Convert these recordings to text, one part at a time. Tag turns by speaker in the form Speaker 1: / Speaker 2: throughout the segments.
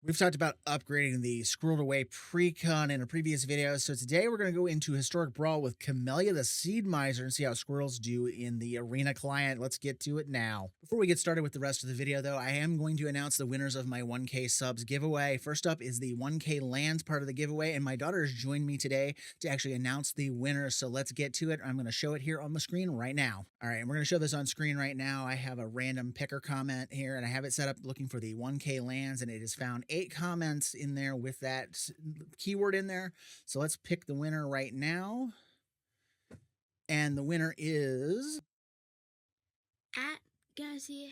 Speaker 1: We've talked about upgrading the Squirreled Away Precon in a previous video, so today we're going to go into Historic Brawl with Camellia the Seedmiser and see how squirrels do in the arena client. Let's get to it now. Before we get started with the rest of the video though, I am going to announce the winners of my 1K subs giveaway. First up is the 1K lands part of the giveaway, and my daughter has joined me today to actually announce the winners, so let's get to it. I'm going to show it here on the screen right now. All right, and we're going to show this on screen right now. I have a random picker comment here, and I have it set up looking for the 1K lands, and it has found 8 comments in there with that keyword in there. So let's pick the winner right now. And the winner is
Speaker 2: at Garcia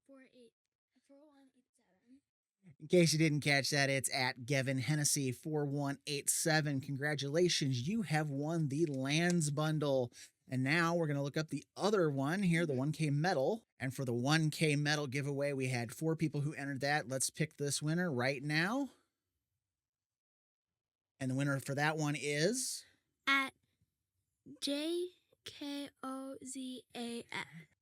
Speaker 2: 4187.
Speaker 1: In case you didn't catch that, it's at Gavin Hennessy 4187. Congratulations, you have won the lands bundle. And now we're going to look up the other one here, the 1K medal. And for the 1K medal giveaway, we had 4 people who entered that. Let's pick this winner right now. And the winner for that one is
Speaker 2: at JKOZAF.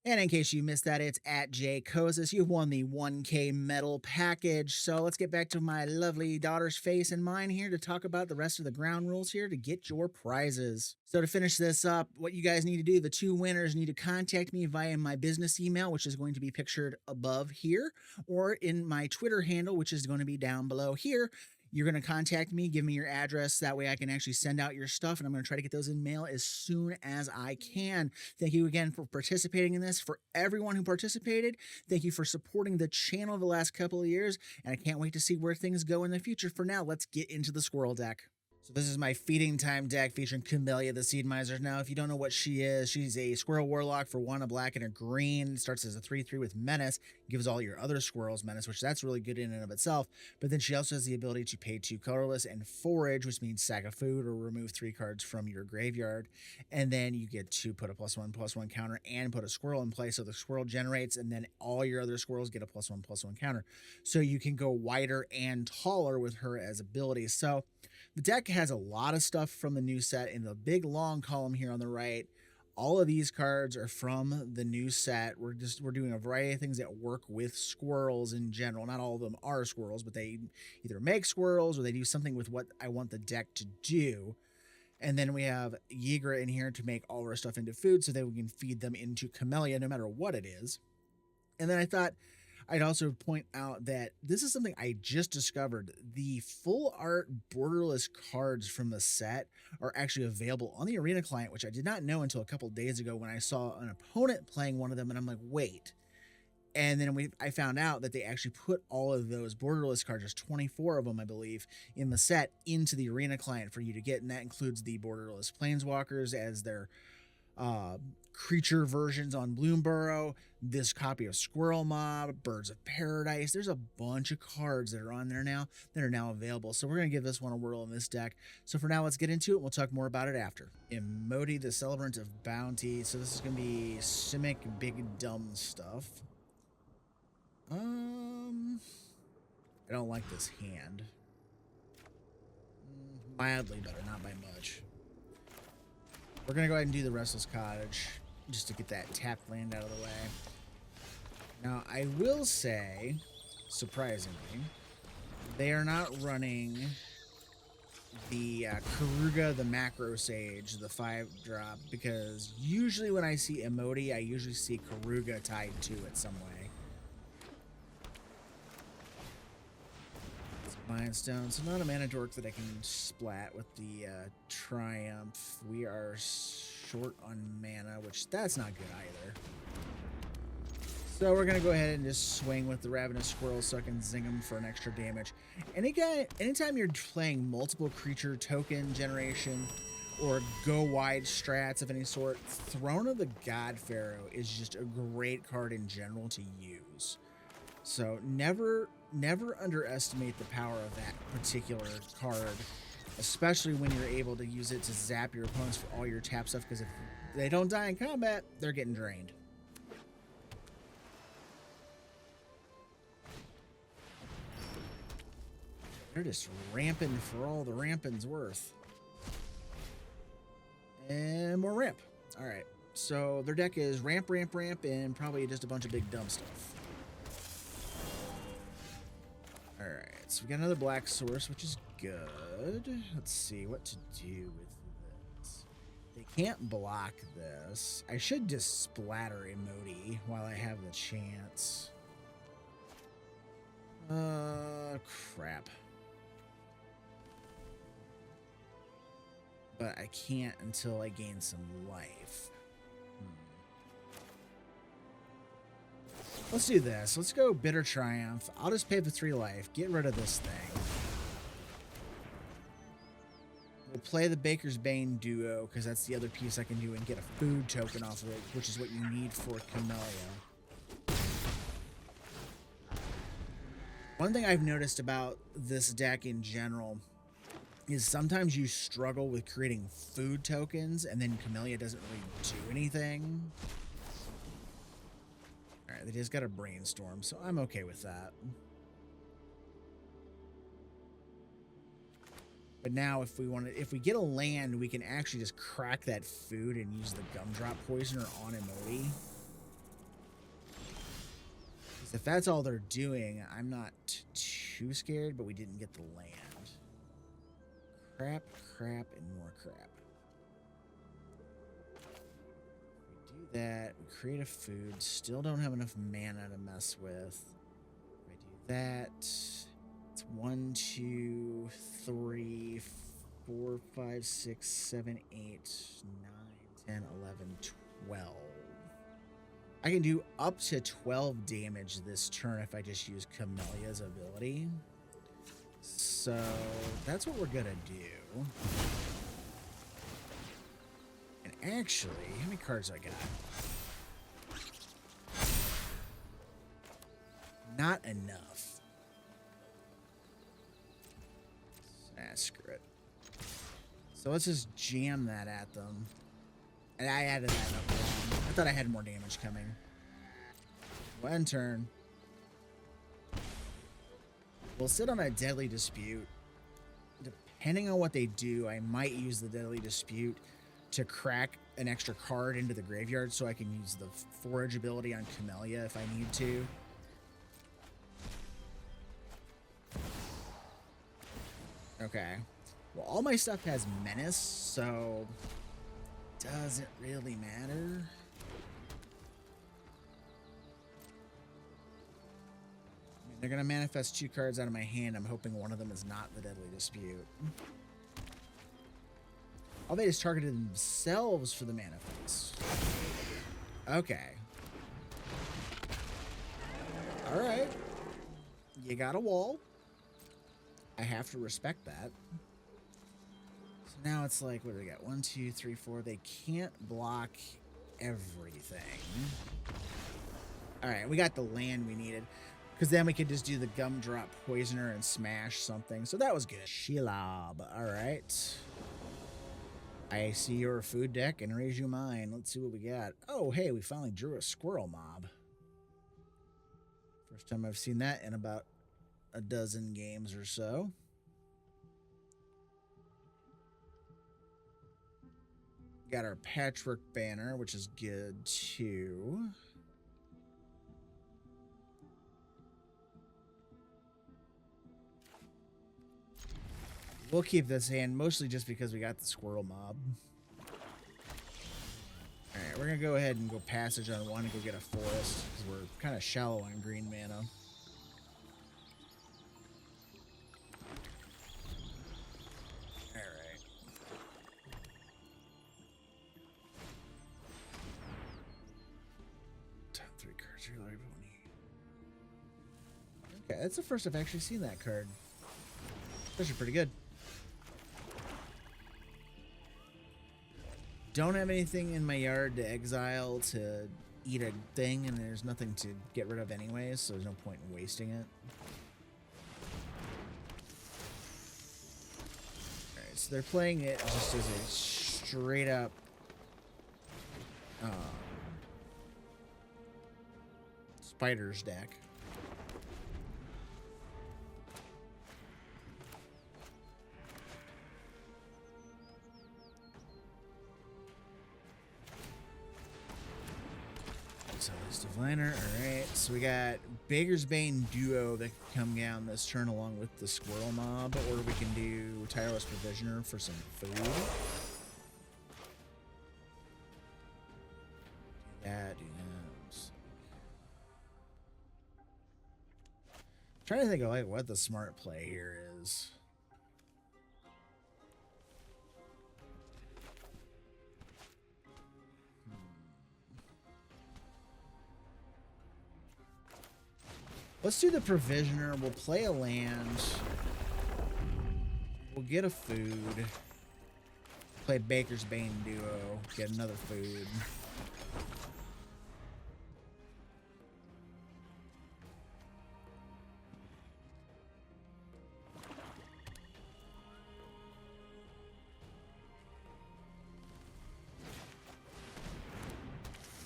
Speaker 1: And in case you missed that, it's at J Kozis. You've won the 1K medal package. So let's get back to my lovely daughter's face and mine here to talk about the rest of the ground rules here to get your prizes. So to finish this up, what you guys need to do, the 2 winners need to contact me via my business email, which is going to be pictured above here, or in my Twitter handle, which is going to be down below here. You're going to contact me, give me your address. That way I can actually send out your stuff, and I'm going to try to get those in mail as soon as I can. Thank you again for participating in this. For everyone who participated, thank you for supporting the channel the last couple of years, and I can't wait to see where things go in the future. For now, let's get into the squirrel deck. So this is my feeding time deck featuring Camellia the Seedmiser. Now, if you don't know what she is, she's a squirrel warlock for 1, a black and a green. Starts as a 3/3 with menace. Gives all your other squirrels menace, which that's really good in and of itself. But then she also has the ability to pay 2 colorless and forage, which means sack a food or remove 3 cards from your graveyard. And then you get to put a +1/+1 counter and put a squirrel in play. So the squirrel generates, and then all your other squirrels get a +1/+1 counter. So you can go wider and taller with her as abilities. So the deck has a lot of stuff from the new set. In the big long column here on the right, all of these cards are from the new set. We're doing a variety of things that work with squirrels in general. Not all of them are squirrels, but they either make squirrels or they do something with what I want the deck to do. And then we have Yeager in here to make all of our stuff into food so that we can feed them into Camellia no matter what it is. And then I thought I'd also point out that this is something I just discovered. The full art borderless cards from the set are actually available on the arena client, which I did not know until a couple days ago when I saw an opponent playing one of them, and I'm like, wait. And then I found out that they actually put all of those borderless cards, there's 24 of them, I believe, in the set into the arena client for you to get, and that includes the borderless planeswalkers as their creature versions on Bloomburrow, this copy of Squirrel Mob, Birds of Paradise. There's a bunch of cards that are on there now that are now available. So we're going to give this one a whirl in this deck. So for now, let's get into it. We'll talk more about it after. Imoti, the Celebrant of Bounty. So this is going to be Simic Big Dumb stuff. I don't like this hand. Mildly better, not by much. We're going to go ahead and do the Restless Cottage just to get that tapped land out of the way. Now, I will say, surprisingly, they are not running the Karuga, the Macro Sage, the 5-drop, because usually when I see Imoti, I usually see Karuga tied to it some way. Mindstone, so not a mana dork that I can splat with the Triumph. We are short on mana, which that's not good either. So we're gonna go ahead and just swing with the Ravenous Squirrel so I can zing them for an extra damage. Anytime you're playing multiple creature token generation or go wide strats of any sort, Throne of the God Pharaoh is just a great card in general to use. So never underestimate the power of that particular card, especially when you're able to use it to zap your opponents for all your tap stuff, because if they don't die in combat, they're getting drained. They're just ramping for all the ramping's worth. And more ramp. All right. So their deck is ramp, and probably just a bunch of big dumb stuff. Alright, so we got another black source, which is good. Let's see what to do with this. They can't block this. I should just splatter Imoti while I have the chance. Crap. But I can't until I gain some life. Let's do this. Let's go Bitter Triumph. I'll just pay the 3 life. Get rid of this thing. We'll play the Baker's Bane duo, because that's the other piece I can do and get a food token off of it, which is what you need for Camellia. One thing I've noticed about this deck in general is sometimes you struggle with creating food tokens, and then Camellia doesn't really do anything. Alright, they just got a brainstorm, so I'm okay with that. But now if we get a land, we can actually just crack that food and use the Gumdrop Poisoner on Imoti. Because if that's all they're doing, I'm not too scared, but we didn't get the land. Crap, crap, and more crap. We do that, we create a food, still don't have enough mana to mess with. We do that. It's 1, 2, 3, 4, 5, 6, 7, 8, 9, 10, 11, 12. I can do up to 12 damage this turn if I just use Camellia's ability. So that's what we're gonna do. And actually, how many cards do I got? Not enough. Screw it. So let's just jam that at them. And I added that up wrong. I thought I had more damage coming. One turn. We'll sit on a Deadly Dispute. Depending on what they do, I might use the Deadly Dispute to crack an extra card into the graveyard so I can use the Forage ability on Camellia if I need to. Okay. Well, all my stuff has Menace, so doesn't really matter. I mean, they're going to manifest 2 cards out of my hand. I'm hoping one of them is not the Deadly Dispute. Oh, they just targeted themselves for the manifest. Okay. Alright. You got a wall. I have to respect that. So now it's like, what do they got? 1, 2, 3, 4. They can't block everything. Alright, we got the land we needed. Because then we could just do the Gumdrop Poisoner and smash something. So that was good. Shelob. Alright. I see your food deck and raise you mine. Let's see what we got. Oh, hey, we finally drew a squirrel mob. First time I've seen that in about a dozen games or so. Got our Patchwork Banner, which is good too. We'll keep this hand mostly just because we got the squirrel mob. Alright, we're gonna go ahead and go passage on 1 and go get a forest because we're kind of shallow on green mana. Okay, that's the first I've actually seen that card. Those are pretty good. Don't have anything in my yard to exile to eat a thing, and there's nothing to get rid of anyways, so there's no point in wasting it. Alright, so they're playing it just as a straight up spiders deck. So Diviner, alright. So we got Baker's Bane Duo that can come down this turn along with the Squirrel Mob, or we can do Tireless Provisioner for some food. Do that. Trying to think of like what the smart play here is. Let's do the Provisioner. We'll play a land. We'll get a food. Play Baker's Bane Duo. Get another food.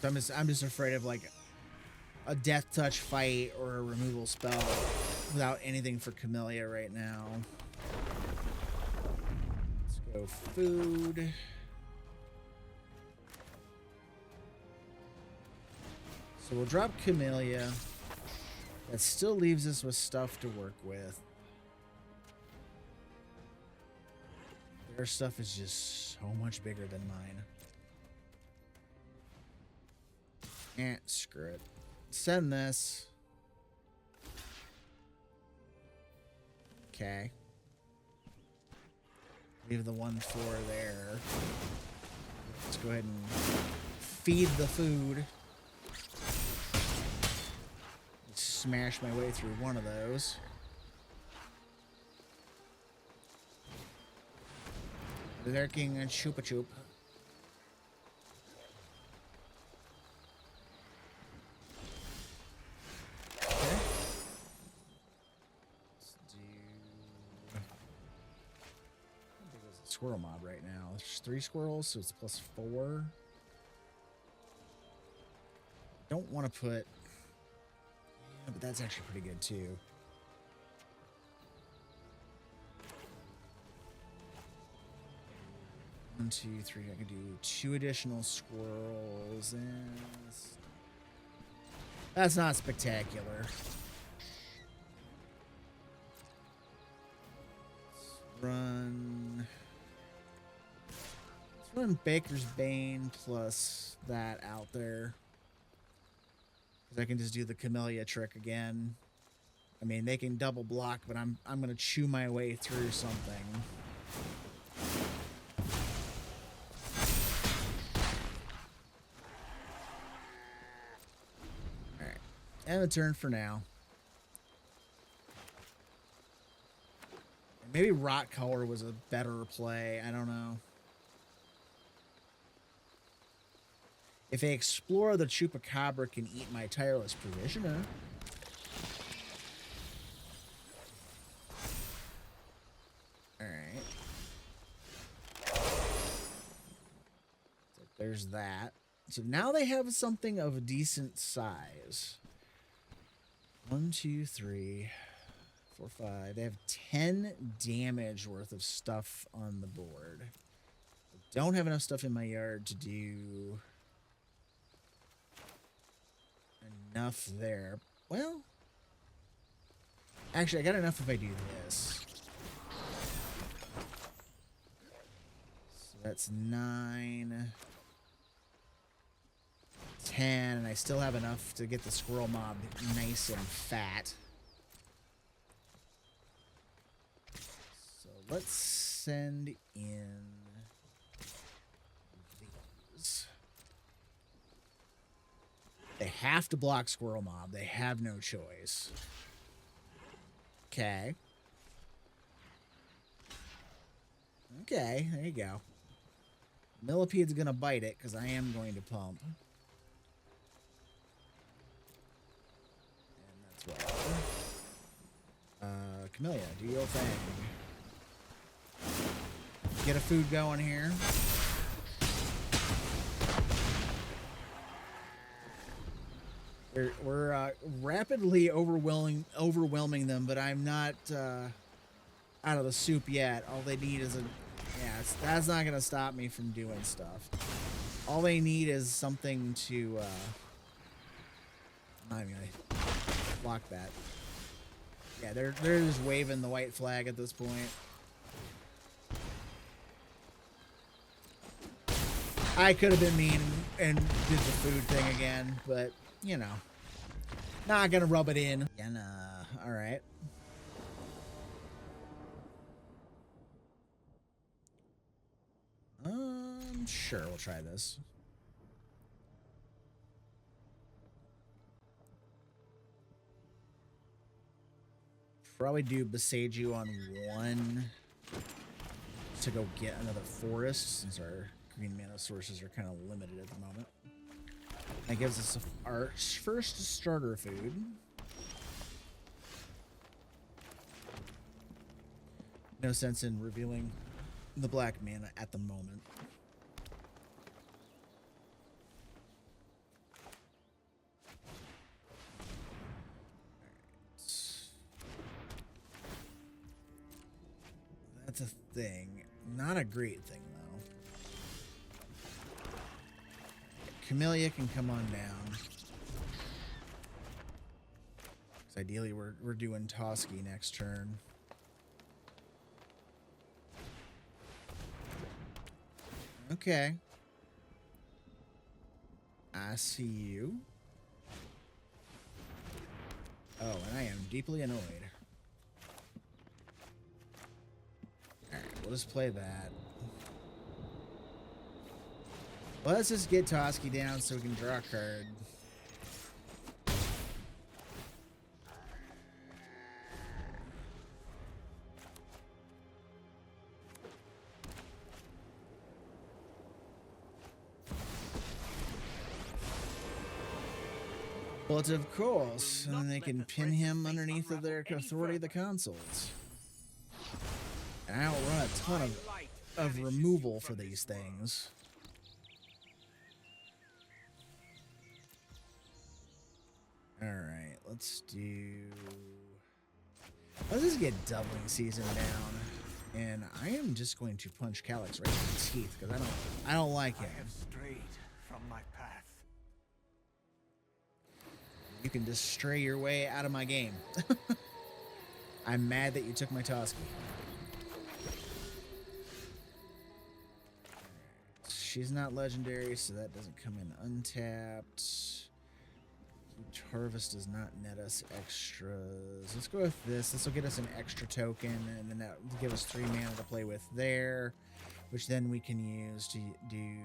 Speaker 1: So I'm just afraid of like a death touch fight or a removal spell without anything for Camellia right now. Let's go food. So we'll drop Camellia. That still leaves us with stuff to work with. Their stuff is just so much bigger than mine. Screw it. Send this. Okay. Leave the 1/4 there. Let's go ahead and feed the food. Smash my way through one of those. Lurking and Chupa Chup. Squirrel mob right now. There's 3 squirrels, so it's +4. Don't want to put... Yeah, but that's actually pretty good too. One, 2, 3. I can do 2 additional squirrels. And that's not spectacular. Let's run... Run Baker's Bane plus that out there. Because I can just do the Camellia trick again. I mean, they can double block, but I'm gonna chew my way through something. Alright. End the turn for now. Maybe Rot Color was a better play. I don't know. If I explore, the Chupacabra can eat my Tireless Provisioner. Alright. So there's that. So now they have something of a decent size. 1, 2, 3, 4, 5. They have 10 damage worth of stuff on the board. I don't have enough stuff in my yard to do... enough there. Well, actually, I got enough if I do this. So that's 9, 10, and I still have enough to get the squirrel mob nice and fat. So let's send in these. They have to block Squirrel Mob. They have no choice. Okay. Okay, there you go. Millipede's gonna bite it, because I am going to pump. And that's what. Camellia, do your thing. Get a food going here. We're rapidly overwhelming them, but I'm not out of the soup yet. All they need is a... Yeah, that's not going to stop me from doing stuff. All they need is something to I'm not even gonna block that. Yeah, they're just waving the white flag at this point. I could have been mean and did the food thing again, but you know, not gonna rub it in. Yenna, all right. Sure, we'll try this. Probably do besage you on one to go get another forest, since our green mana sources are kind of limited at the moment. That gives us our first starter food. No sense in revealing the black mana at the moment. That's a thing. Not a great thing, though. Camellia can come on down. Because ideally, we're doing Toski next turn. Okay. I see you. Oh, and I am deeply annoyed. Alright, we'll just play that. Let's just get Toski down so we can draw a card. But of course, and then they can pin him underneath of their authority of the consoles. And I don't run a ton of removal for these things. Alright, let's just get doubling season down. And I am just going to punch Calyx right in the teeth, because I don't like him.
Speaker 3: I have strayed from my path.
Speaker 1: You can just stray your way out of my game. I'm mad that you took my Toski. She's not legendary, so that doesn't come in untapped. Huge Harvest does not net us extras. Let's go with this. This will get us an extra token, and then that will give us 3 mana to play with there, which then we can use to do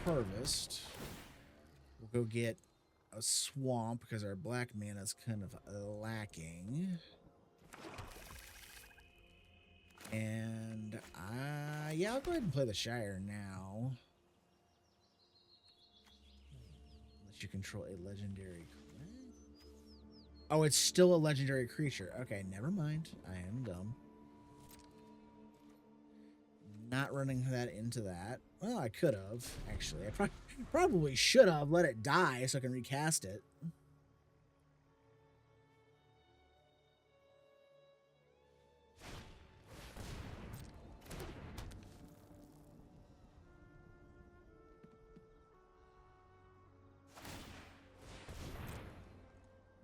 Speaker 1: Harvest. We'll go get a swamp because our black mana is kind of lacking. And yeah, I'll go ahead and play the Shire now. Unless you control a legendary. Oh, it's still a legendary creature. Okay, never mind. I am dumb. Not running that into that. Well, I could have, actually. I probably should have let it die so I can recast it.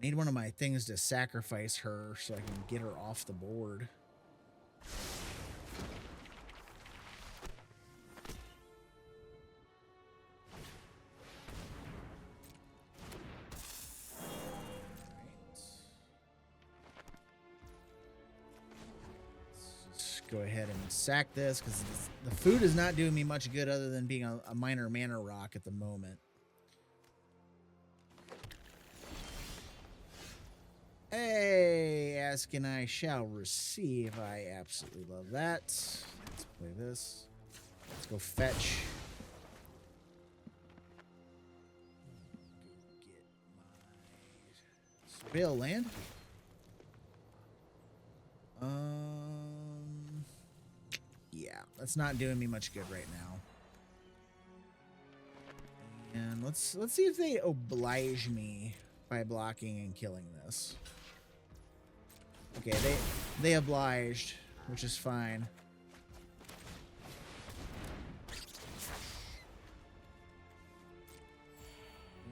Speaker 1: Need one of my things to sacrifice her so I can get her off the board. Go ahead and sack this because the food is not doing me much good other than being a minor mana rock at the moment. Hey, ask and I shall receive. I absolutely love that. Let's play this. Let's go fetch. Go get my surveil land. Yeah, that's not doing me much good right now. And let's see if they oblige me by blocking and killing this. Okay, they obliged, which is fine.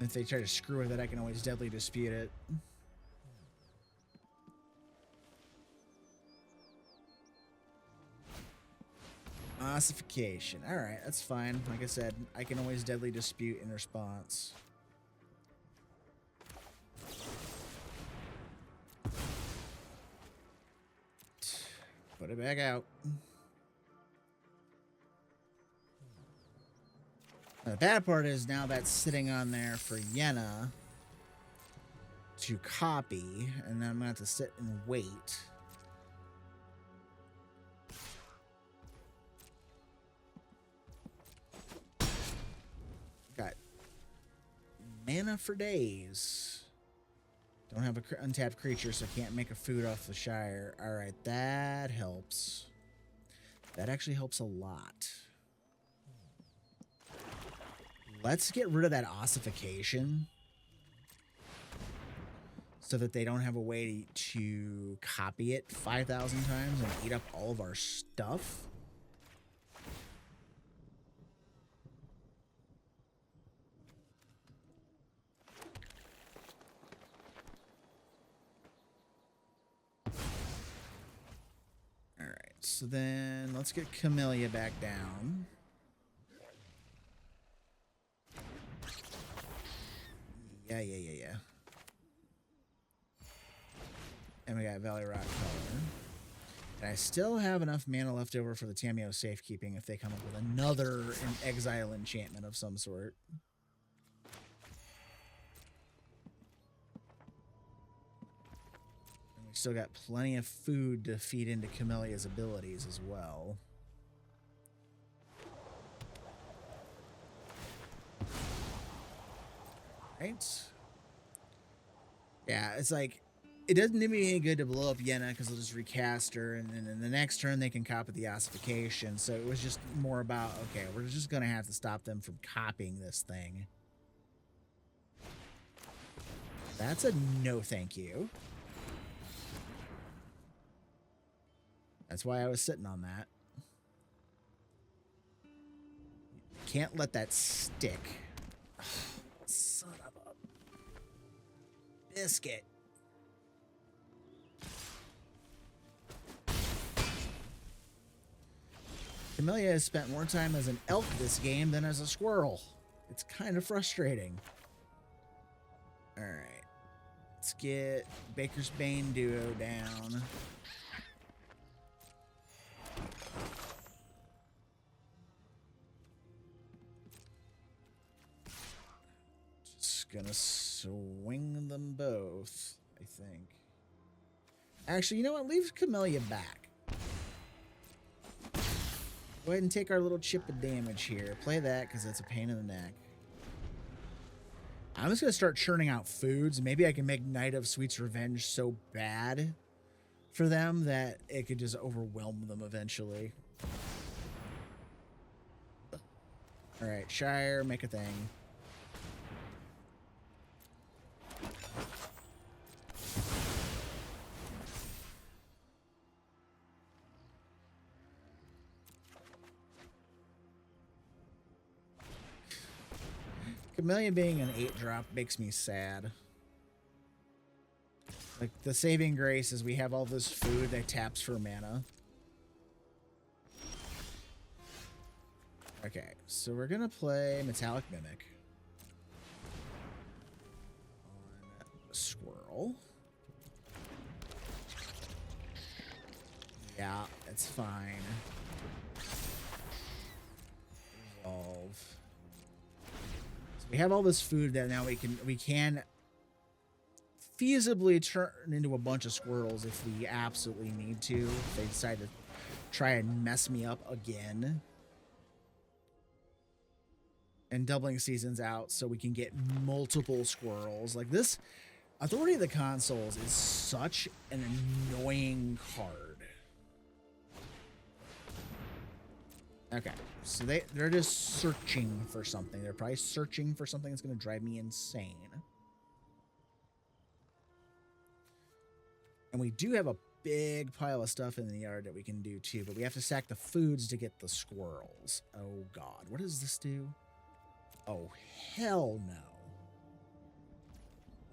Speaker 1: If they try to screw with it, I can always deadly dispute it. Ossification. Alright, that's fine. Like I said, I can always deadly dispute in response. Put it back out. Now, the bad part is now that's sitting on there for Yenna to copy, and then I'm gonna have to sit and wait. Got mana for days. Don't have a untapped creature, so can't make a food off the Shire. Alright, that helps. That actually helps a lot. Let's get rid of that ossification so that they don't have a way to copy it 5,000 times and eat up all of our stuff. So then let's get Camellia back down. Yeah. And we got Valley Rock Color. And I still have enough mana left over for the Tameo safekeeping if they come up with another exile enchantment of some sort. Still got plenty of food to feed into Camellia's abilities as well. Right? Yeah, it's like, it doesn't do me any good to blow up Yenna because they'll just recast her, and then in the next turn they can copy the ossification. So it was just more about, okay, we're just going to have to stop them from copying this thing. That's a no thank you. That's why I was sitting on that. Can't let that stick. Son of a biscuit. Camellia has spent more time as an elk this game than as a squirrel. It's kind of frustrating. Alright. Let's get Baker's Bane duo down. Gonna swing them both, I think. Actually, you know what? Leave Camellia back. Go ahead and take our little chip of damage here. Play that because it's a pain in the neck. I'm just gonna start churning out foods. Maybe I can make Night of Sweet's Revenge so bad for them that it could just overwhelm them eventually. Alright, Shire, make a thing. Camellia being an 8-drop makes me sad. Like, the saving grace is we have all this food that taps for mana. Okay, so we're gonna play Metallic Mimic on Squirrel. Yeah, that's fine. Resolve. We have all this food that now we can feasibly turn into a bunch of squirrels if we absolutely need to. If they decide to try and mess me up again. And doubling seasons out so we can get multiple squirrels. Like, this Authority of the Consoles is such an annoying card. Okay, so they're just searching for something. They're probably searching for something that's going to drive me insane. And we do have a big pile of stuff in the yard that we can do too, but we have to sack the foods to get the squirrels. Oh God, what does this do? Oh, hell no.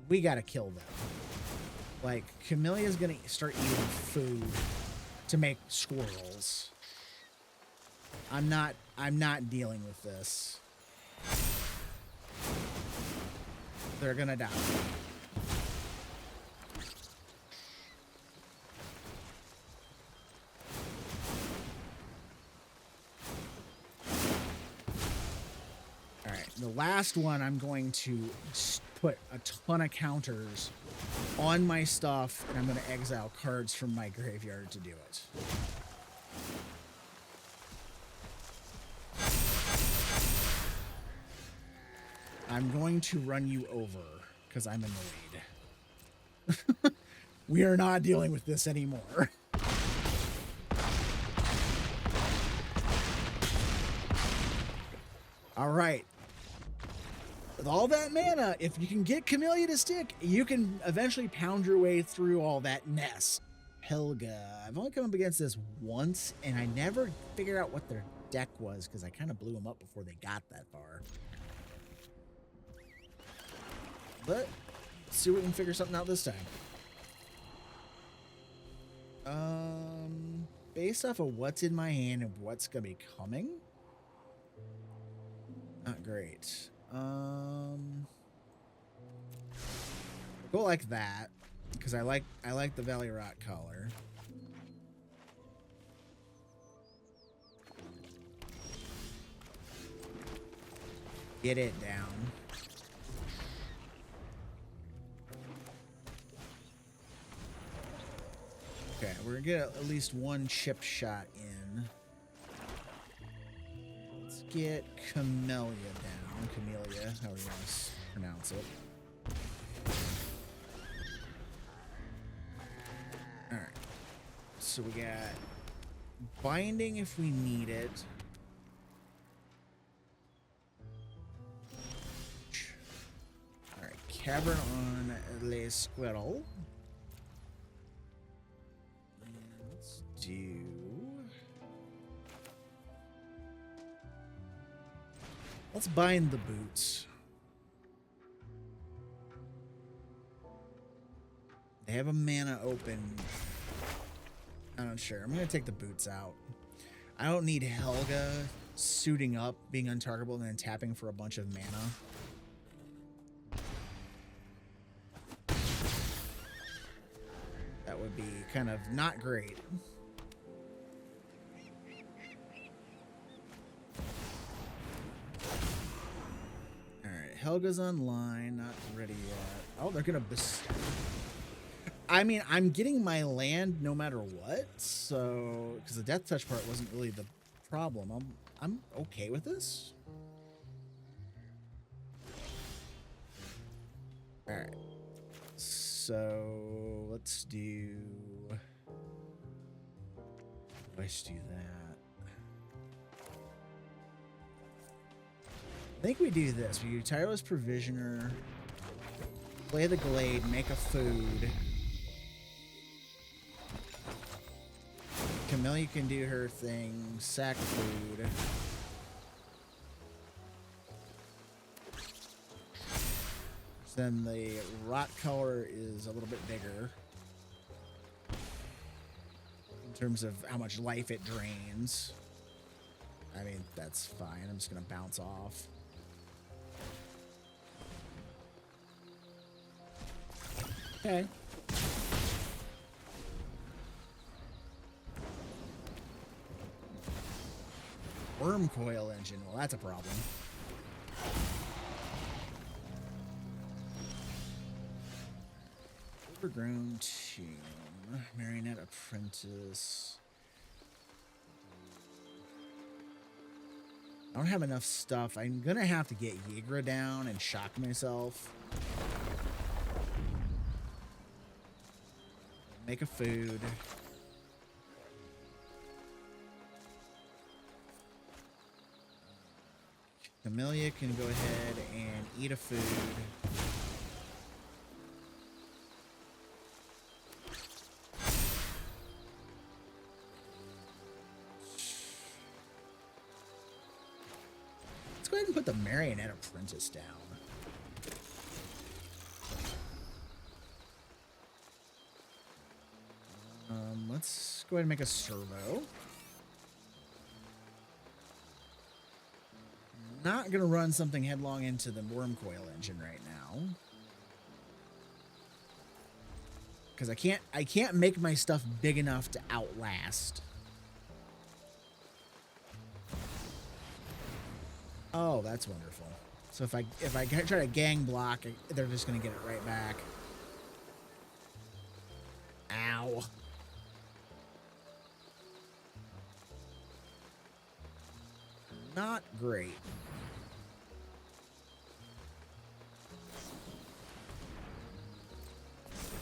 Speaker 1: We gotta kill them. Like, Camellia's gonna start eating food to make squirrels. I'm not dealing with this. They're gonna die. Alright, the last one I'm going to put a ton of counters on my stuff, and I'm going to exile cards from my graveyard to do it. I'm going to run you over because I'm annoyed. We are not dealing with this anymore. All right. With all that mana, if you can get Camellia to stick, you can eventually pound your way through all that mess. Helga. I've only come up against this once, and I never figured out what their deck was because I kind of blew them up before they got that far. But let's see if we can figure something out this time. Based off of what's in my hand and what's gonna be coming, not great. Go like that because I like the Valley Rock color. Get it down. Okay, we're gonna get at least one chip shot in. Let's get Camellia down. Camellia, however you want to pronounce it. Alright. So we got binding if we need it. Alright, Cavern on Les Squirrels. Let's bind the boots. They have a mana open. I'm not sure. I'm going to take the boots out. I don't need Helga suiting up, being untargetable, and then tapping for a bunch of mana. That would be kind of not great. Helga's online, not ready yet. Oh, they're gonna I mean, I'm getting my land no matter what, so because the death touch part wasn't really the problem. I'm okay with this. All right, so let's do. Let's do that. I think we do this. We do Tireless Provisioner, play the Glade, make a food. Camellia can do her thing, sack food. Then the rot color is a little bit bigger in terms of how much life it drains. I mean, that's fine. I'm just going to bounce off. Okay. Worm coil engine. Well, that's a problem. Overgrown tomb. Marionette apprentice. I don't have enough stuff. I'm gonna have to get Yigra down and shock myself. Make a food. Camellia can go ahead and eat a food. Let's go ahead and put the Marionette Apprentice down. Let's go ahead and make a servo. Not gonna run something headlong into the worm coil engine right now. Because I can't make my stuff big enough to outlast. Oh, that's wonderful. So if I try to gang block, they're just gonna get it right back. Ow. Not great.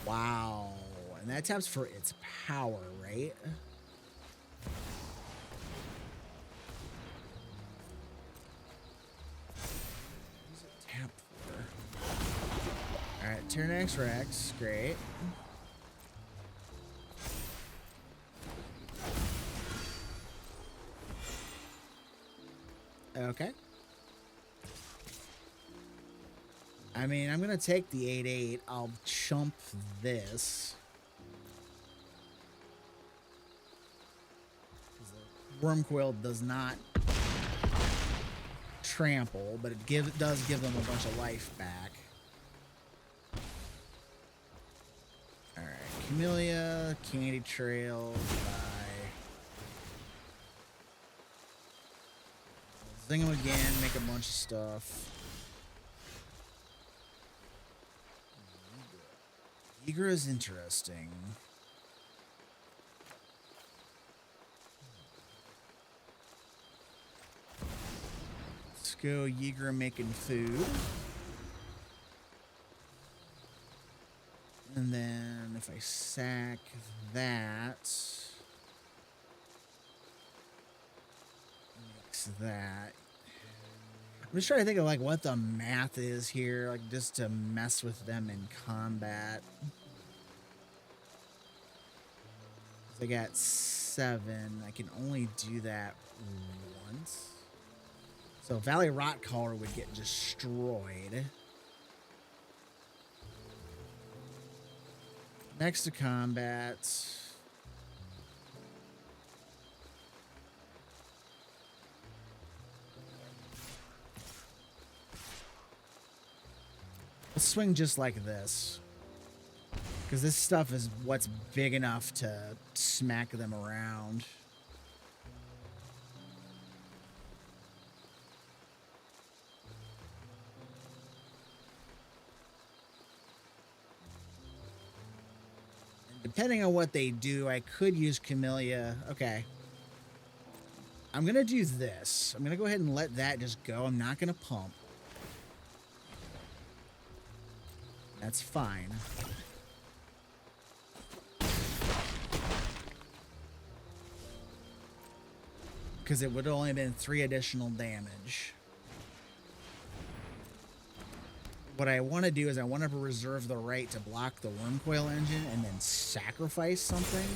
Speaker 1: Wow. And that taps for its power, right? What's it tap for? Alright, turn X Rex. Great. Okay. I mean, I'm going to take the 8/8. I'll chump this. The worm coil does not trample, but it does give them a bunch of life back. Alright, Camellia, Candy Trail, Zing them again, make a bunch of stuff. Eager is interesting. Let's go Yeager making food. And then if I sack that, mix that. I'm just trying to think of like what the math is here, like just to mess with them in combat. I got 7. I can only do that once. So Valley Rot Caller would get destroyed. Next to combat. Let's swing just like this. Because this stuff is what's big enough to smack them around. And depending on what they do, I could use Camellia. Okay. I'm going to do this. I'm going to go ahead and let that just go. I'm not going to pump. That's fine. Because it would have only been 3 additional damage. What I want to do is I want to reserve the right to block the worm coil engine and then sacrifice something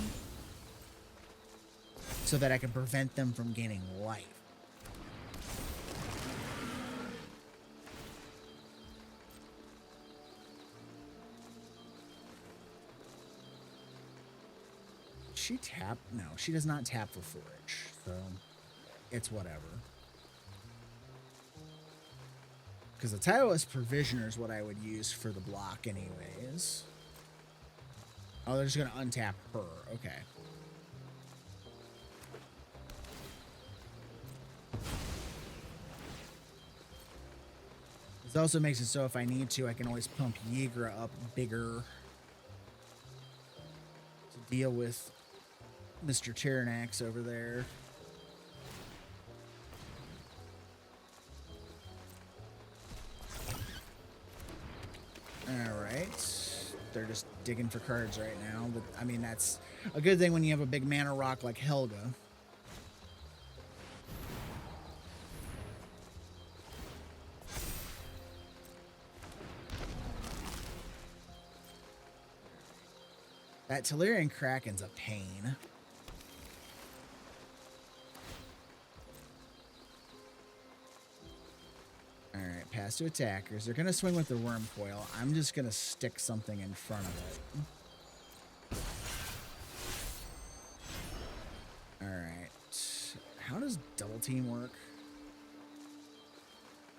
Speaker 1: so that I can prevent them from gaining life. She tap? No, she does not tap for forage, so it's whatever. Because the Tireless Provisioner is what I would use for the block anyways. Oh, they're just going to untap her. Okay. This also makes it so if I need to, I can always pump Yeager up bigger to deal with Mr. Tyrannax over there. Alright. They're just digging for cards right now. But, I mean, that's a good thing when you have a big mana rock like Helga. That Tellurian Kraken's a pain. Alright, pass to attackers. They're going to swing with the worm coil. I'm just going to stick something in front of it. teamwork.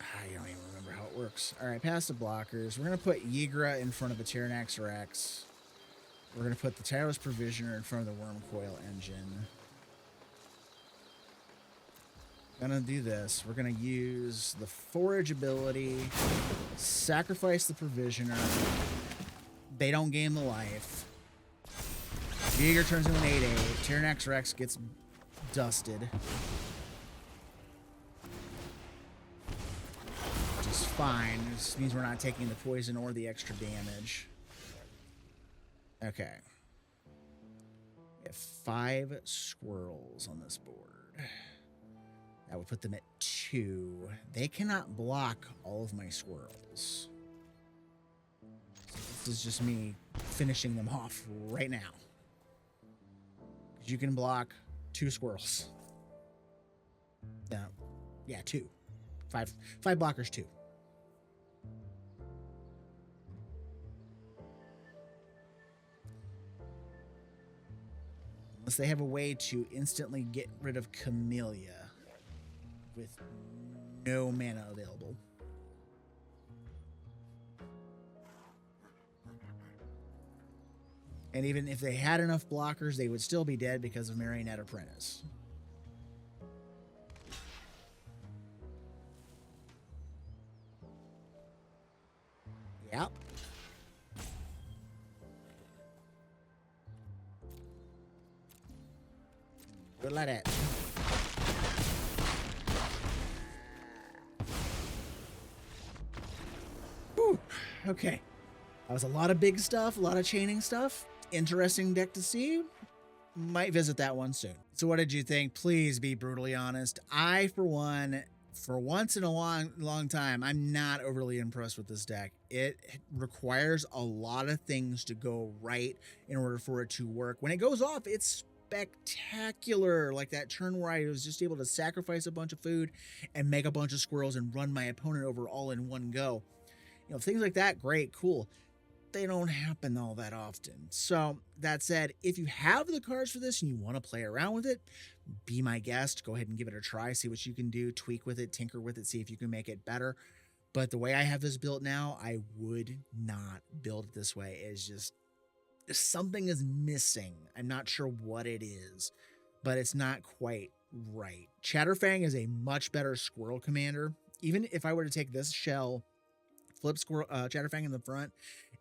Speaker 1: I don't even remember how it works. All right, past the blockers. We're going to put Yigra in front of the Tyrannax Rex. We're going to put the Tireless Provisioner in front of the Worm Coil Engine. Gonna do this. We're going to use the Forage ability, sacrifice the Provisioner. They don't gain the life. Yigra turns into an 8/8. Tyrannax Rex gets dusted. Which is fine. This means we're not taking the poison or the extra damage. Okay. We have 5 squirrels on this board. That would put them at 2. They cannot block all of my squirrels. So this is just me finishing them off right now. Because you can block 2 squirrels. No. Yeah, 2. 5 blockers, 2. Unless they have a way to instantly get rid of Camellia with no mana available. And even if they had enough blockers, they would still be dead because of Marionette Apprentice. Yep. Good like that. Whew. Okay. That was a lot of big stuff, a lot of chaining stuff. Interesting deck to see. Might visit that one soon. So what did you think? Please be brutally honest. I, for one, for once in a long time, I'm not overly impressed with this deck. It requires a lot of things to go right in order for it to work. When it goes off, it's spectacular. Like that turn where I was just able to sacrifice a bunch of food and make a bunch of squirrels and run my opponent over all in one go. You know, things like that, great, cool. They don't happen all that often. So that said, if you have the cards for this and you want to play around with it, be my guest. Go ahead and give it a try. See what you can do. Tweak with it. Tinker with it. See if you can make it better. But the way I have this built now, I would not build it this way. It's just something is missing. I'm not sure what it is, but it's not quite right. Chatterfang is a much better squirrel commander. Even if I were to take this shell, flip squirrel Chatterfang in the front,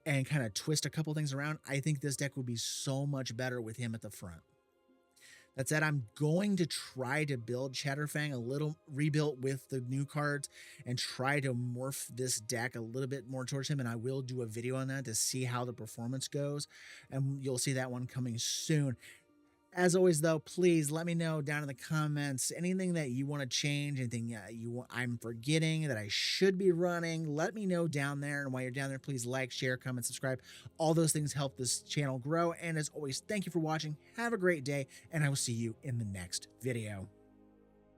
Speaker 1: and kind of twist a couple things around, I think this deck would be so much better with him at the front. That said, I'm going to try to build Chatterfang a little rebuilt with the new cards and try to morph this deck a little bit more towards him. And I will do a video on that to see how the performance goes. And you'll see that one coming soon. As always, though, please let me know down in the comments anything that you want to change, anything I'm forgetting that I should be running. Let me know down there. And while you're down there, please like, share, comment, subscribe. All those things help this channel grow. And as always, thank you for watching. Have a great day, and I will see you in the next video.